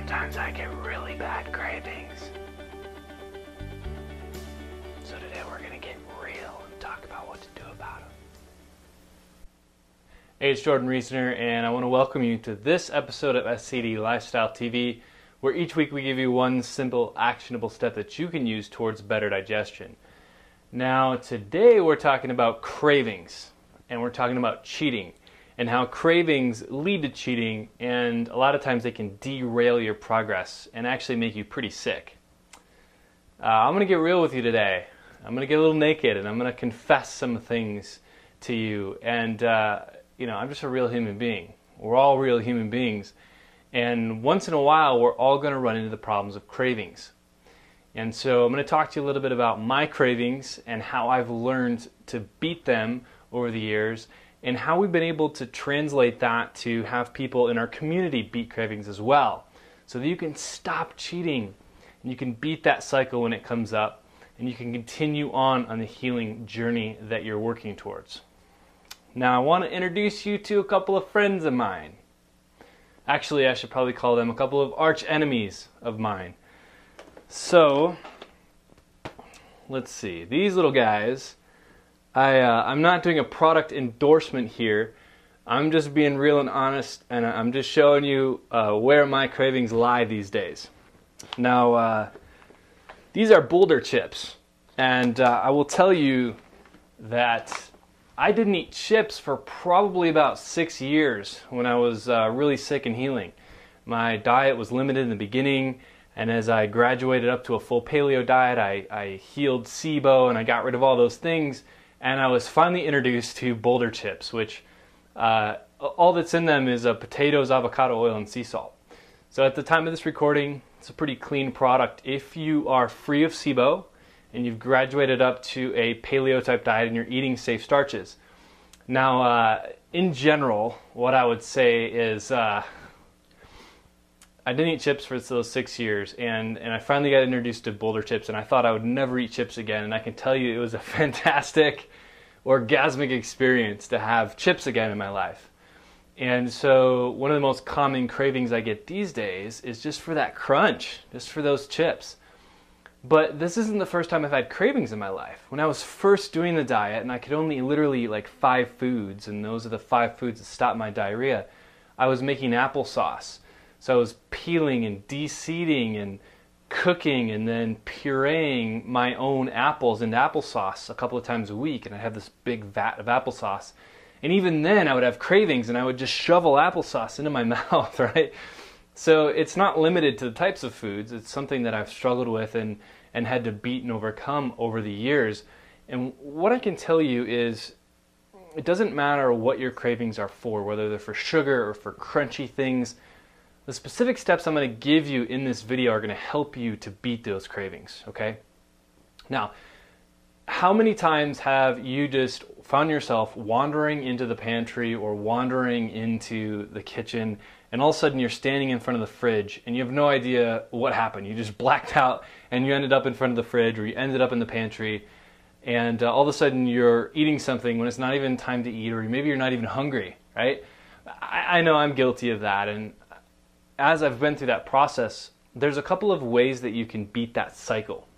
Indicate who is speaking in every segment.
Speaker 1: Sometimes I get really bad cravings. So today we're going to get real and talk about what to do about them. Hey, it's Jordan Reasoner, and I want to welcome you to this episode of SCD Lifestyle TV, where each week we give you one simple, actionable step that you can use towards better digestion. Now, today we're talking about cravings, and we're talking about cheating, and how cravings lead to cheating, and a lot of times they can derail your progress and actually make you pretty sick. I'm going to get real with you today. I'm going to get a little naked, and I'm going to confess some things to you. And, I'm just a real human being. We're all real human beings. And once in a while, we're all going to run into the problems of cravings. And so I'm going to talk to you a little bit about my cravings and how I've learned to beat them over the years, and how we've been able to translate that to have people in our community beat cravings as well, so that you can stop cheating and you can beat that cycle when it comes up, and you can continue on the healing journey that you're working towards. Now, I want to introduce you to a couple of friends of mine. Actually, I should probably call them a couple of arch enemies of mine. So, let's see. These little guys, I'm not doing a product endorsement here. I'm just being real and honest, and I'm just showing you where my cravings lie these days. Now, these are Boulder chips, and I will tell you that I didn't eat chips for probably about 6 years when I was really sick and healing. My diet was limited in the beginning, and as I graduated up to a full paleo diet, I healed SIBO and I got rid of all those things. And I was finally introduced to Boulder chips, which all that's in them is potatoes, avocado oil, and sea salt. So at the time of this recording, it's a pretty clean product. If you are free of SIBO and you've graduated up to a paleo type diet and you're eating safe starches. Now, in general, what I would say is I didn't eat chips for those 6 years, and I finally got introduced to Boulder chips, and I thought I would never eat chips again, and I can tell you it was a fantastic, orgasmic experience to have chips again in my life. And so one of the most common cravings I get these days is just for that crunch, just for those chips. But this isn't the first time I've had cravings in my life. When I was first doing the diet, and I could only literally eat like 5 foods, and those are the 5 foods that stopped my diarrhea, I was making applesauce. So I was peeling and de-seeding and cooking and then pureeing my own apples into applesauce a couple of times a week, and I'd have this big vat of applesauce. And even then I would have cravings and I would just shovel applesauce into my mouth, right? So it's not limited to the types of foods. It's something that I've struggled with and had to beat and overcome over the years. And what I can tell you is it doesn't matter what your cravings are for, whether they're for sugar or for crunchy things. The specific steps I'm going to give you in this video are going to help you to beat those cravings, okay? Now, how many times have you just found yourself wandering into the pantry or wandering into the kitchen, and all of a sudden you're standing in front of the fridge and you have no idea what happened? You just blacked out and you ended up in front of the fridge, or you ended up in the pantry, and all of a sudden you're eating something when it's not even time to eat, or maybe you're not even hungry, right? I know I'm guilty of that, and as I've been through that process, there's a couple of ways that you can beat that cycle.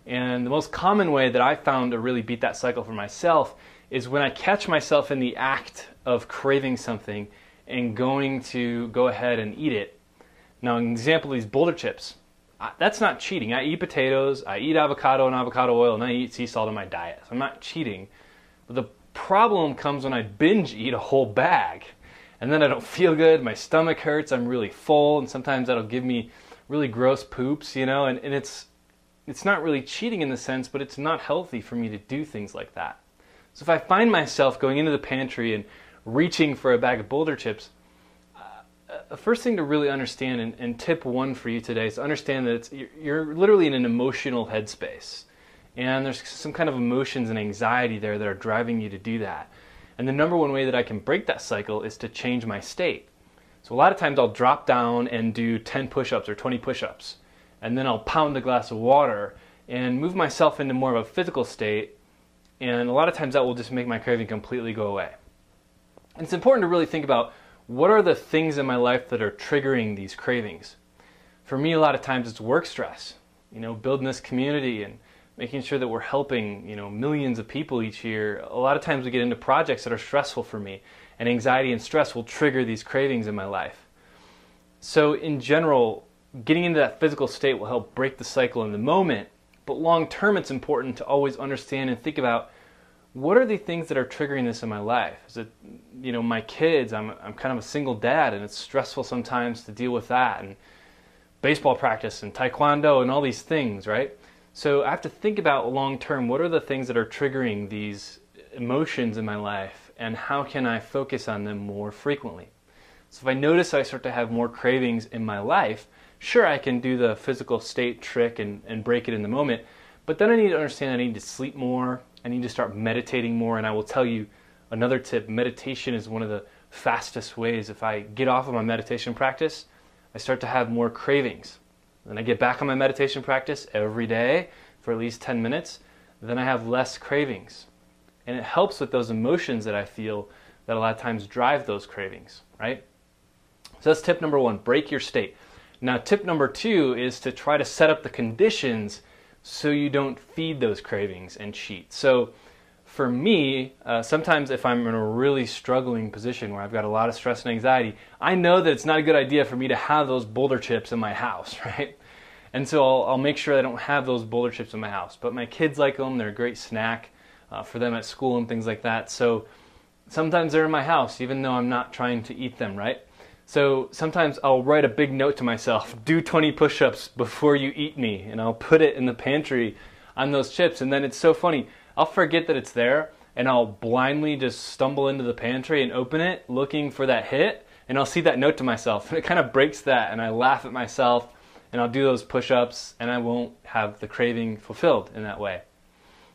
Speaker 1: And the most common way that I found to really beat that cycle for myself is when I catch myself in the act of craving something and going to go ahead and eat it. Now, an example of these Boulder chips, that's not cheating. I eat potatoes, I eat avocado and avocado oil, and I eat sea salt in my diet. So I'm not cheating. But the problem comes when I binge eat a whole bag. And then I don't feel good, my stomach hurts, I'm really full, and sometimes that'll give me really gross poops, and it's not really cheating in the sense, but it's not healthy for me to do things like that. So if I find myself going into the pantry and reaching for a bag of Boulder chips, the first thing to really understand, and tip 1 for you today, is to understand that you're literally in an emotional headspace. And there's some kind of emotions and anxiety there that are driving you to do that. And the number 1 way that I can break that cycle is to change my state. So a lot of times I'll drop down and do 10 push-ups or 20 push-ups. And then I'll pound a glass of water and move myself into more of a physical state. And a lot of times that will just make my craving completely go away. And it's important to really think about what are the things in my life that are triggering these cravings. For me, a lot of times it's work stress, building this community and making sure that we're helping, millions of people each year. A lot of times we get into projects that are stressful for me, and anxiety and stress will trigger these cravings in my life. So in general, getting into that physical state will help break the cycle in the moment, but long term it's important to always understand and think about, what are the things that are triggering this in my life? Is it, my kids? I'm kind of a single dad, and it's stressful sometimes to deal with that, and baseball practice and taekwondo and all these things, right? So I have to think about long term, what are the things that are triggering these emotions in my life, and how can I focus on them more frequently? So if I notice I start to have more cravings in my life, sure, I can do the physical state trick and break it in the moment, but then I need to understand I need to sleep more, I need to start meditating more, and I will tell you another tip, meditation is one of the fastest ways. If I get off of my meditation practice, I start to have more cravings. Then I get back on my meditation practice every day for at least 10 minutes, then I have less cravings. And it helps with those emotions that I feel that a lot of times drive those cravings, right? So that's tip number 1, break your state. Now tip number 2 is to try to set up the conditions so you don't feed those cravings and cheat. So for me, sometimes if I'm in a really struggling position where I've got a lot of stress and anxiety, I know that it's not a good idea for me to have those boulder chips in my house, right? And so I'll make sure I don't have those boulder chips in my house. But my kids like them, they're a great snack for them at school and things like that. So sometimes they're in my house, even though I'm not trying to eat them, right? So sometimes I'll write a big note to myself, do 20 push-ups before you eat me, and I'll put it in the pantry on those chips. And then it's so funny, I'll forget that it's there, and I'll blindly just stumble into the pantry and open it looking for that hit, and I'll see that note to myself, and it kind of breaks that, and I laugh at myself, and I'll do those push-ups, and I won't have the craving fulfilled in that way,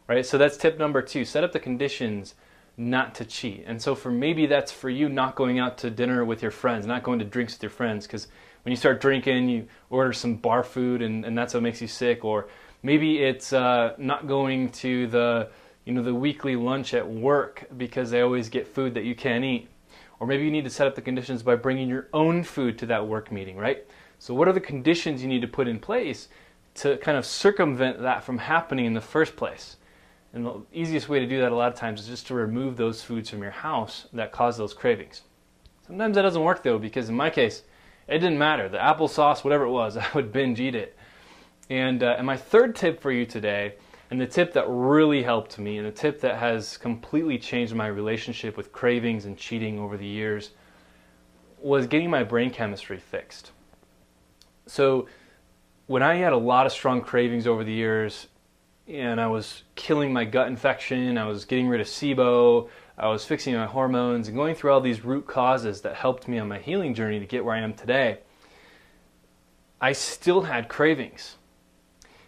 Speaker 1: right? So that's tip number 2, set up the conditions not to cheat. And so maybe that's for you, not going out to dinner with your friends, not going to drinks with your friends, because when you start drinking, you order some bar food, and that's what makes you sick. Or maybe it's not going to the weekly lunch at work because they always get food that you can't eat. Or maybe you need to set up the conditions by bringing your own food to that work meeting, right? So what are the conditions you need to put in place to kind of circumvent that from happening in the first place? And the easiest way to do that a lot of times is just to remove those foods from your house that cause those cravings. Sometimes that doesn't work though, because in my case, it didn't matter. The applesauce, whatever it was, I would binge eat it. And my third tip for you today, and the tip that really helped me, and the tip that has completely changed my relationship with cravings and cheating over the years, was getting my brain chemistry fixed. So when I had a lot of strong cravings over the years, and I was killing my gut infection, I was getting rid of SIBO, I was fixing my hormones, and going through all these root causes that helped me on my healing journey to get where I am today, I still had cravings.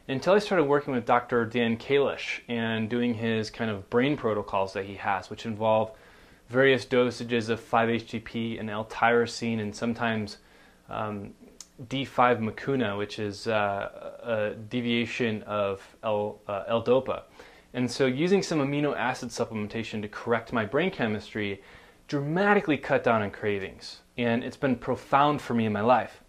Speaker 1: Until I started working with Dr. Dan Kalish and doing his kind of brain protocols that he has, which involve various dosages of 5-HTP and L-tyrosine, and sometimes D5-mucuna, which is a deviation of L-dopa. And so using some amino acid supplementation to correct my brain chemistry dramatically cut down on cravings. And it's been profound for me in my life.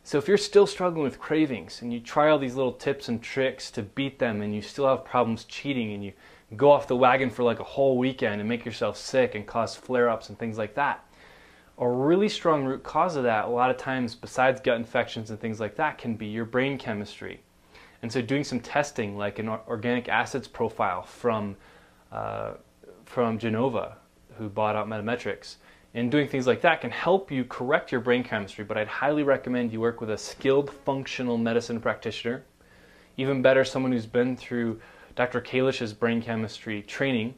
Speaker 1: So if you're still struggling with cravings and you try all these little tips and tricks to beat them, and you still have problems cheating, and you go off the wagon for like a whole weekend and make yourself sick and cause flare-ups and things like that, a really strong root cause of that, a lot of times besides gut infections and things like that, can be your brain chemistry. And so doing some testing, like an organic acids profile from Genova, who bought out Metametrics, and doing things like that can help you correct your brain chemistry. But I'd highly recommend you work with a skilled functional medicine practitioner. Even better, someone who's been through Dr. Kalish's brain chemistry training,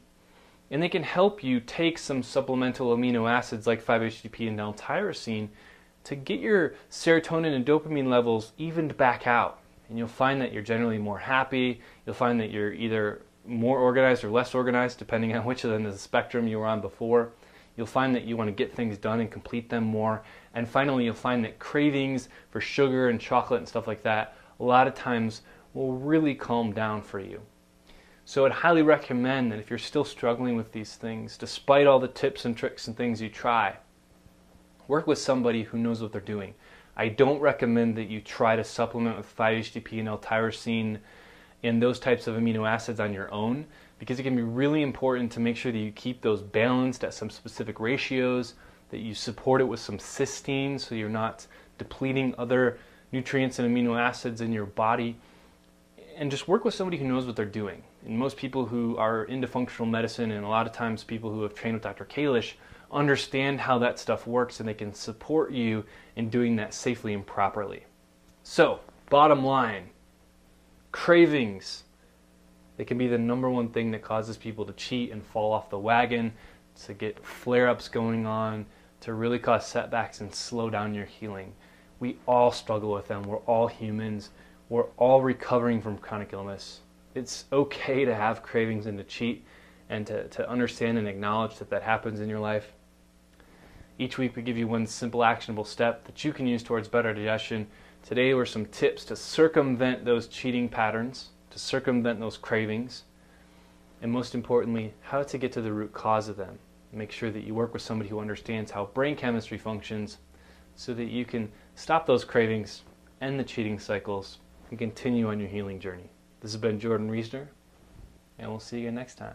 Speaker 1: and they can help you take some supplemental amino acids like 5-HTP and L-tyrosine to get your serotonin and dopamine levels evened back out. And you'll find that you're generally more happy. You'll find that you're either more organized or less organized, depending on which of them the spectrum you were on before. You'll find that you want to get things done and complete them more. And finally, you'll find that cravings for sugar and chocolate and stuff like that, a lot of times will really calm down for you. So I'd highly recommend that if you're still struggling with these things, despite all the tips and tricks and things you try, work with somebody who knows what they're doing. I don't recommend that you try to supplement with 5-HTP and L-tyrosine and those types of amino acids on your own, because it can be really important to make sure that you keep those balanced at some specific ratios, that you support it with some cysteine so you're not depleting other nutrients and amino acids in your body, and just work with somebody who knows what they're doing. And most people who are into functional medicine, and a lot of times people who have trained with Dr. Kalish, understand how that stuff works, and they can support you in doing that safely and properly. So, bottom line, cravings. They can be the number one thing that causes people to cheat and fall off the wagon, to get flare-ups going on, to really cause setbacks and slow down your healing. We all struggle with them. We're all humans. We're all recovering from chronic illness. It's okay to have cravings and to cheat, and to understand and acknowledge that that happens in your life. Each week we give you one simple actionable step that you can use towards better digestion. Today were some tips to circumvent those cheating patterns, to circumvent those cravings, and most importantly, how to get to the root cause of them. Make sure that you work with somebody who understands how brain chemistry functions so that you can stop those cravings, end the cheating cycles, and continue on your healing journey. This has been Jordan Reesner, and we'll see you again next time.